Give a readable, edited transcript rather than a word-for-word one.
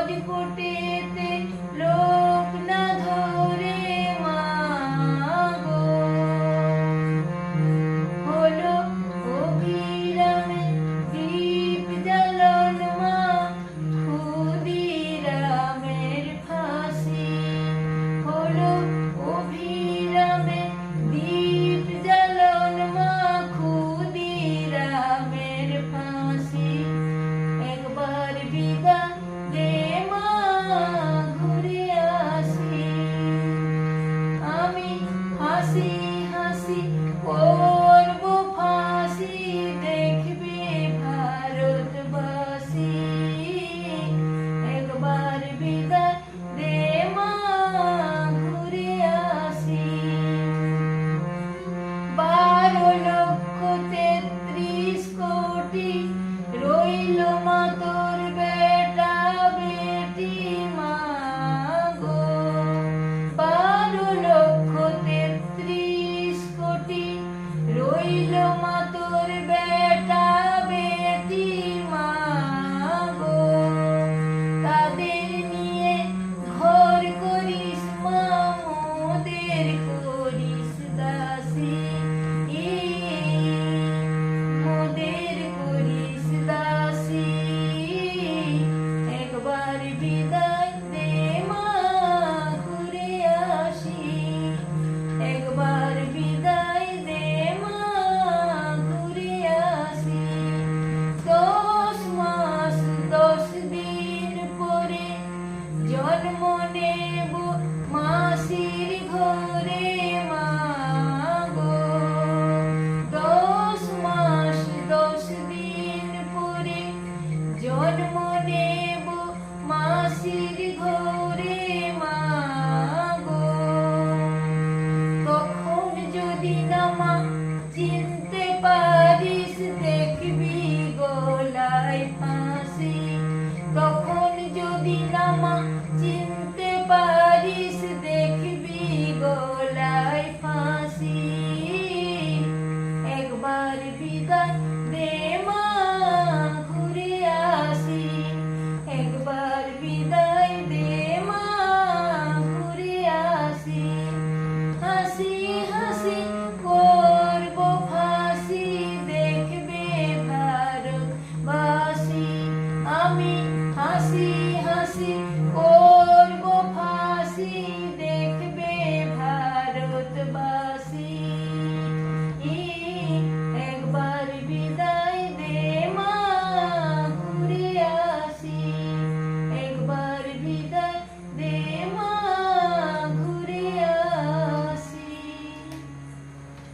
গজপটেতে লোক না ধরে মা গো, হলো অবিরামে দীপ জ্বালন মা, ক্ষুদিরামের ফাঁসি। হলো অবিরামে দীপ জ্বালন মা, ক্ষুদিরামের ফাঁসি। একবার বিদা দে মা, ঘুরে আসি। আমি হাসি হাসি করব ফাঁসি, দেখবে ভারতবাসী। একবার বিদা দে মা, ঘুরে আসি। 12,33 কোটি রইল মা তোর বেটা বেটি মা গো। 12,33 কোটি রইল মা তোর বেটা বেটি মা গো। তাদের নিয়ে ঘর করিস মা, মোদের করিস দাসী। মোদের করিস দাসী। একবার বিদায় দে মা, ঘুরে আসি। একবার বিদায় দে মা, ঘুরে আসি। 10 মাস 10 দিন পরে জন্ম নেব মাসির ঘরে মা গো। 10 মাস 10 দিন পরে জন্ম নেব মাসির ঘরে মা গো। তখন যদি না মা চিনতে পারিস, দেখবি গলায় ফাঁসি। তখন যদি না মা চিনতে পারিস,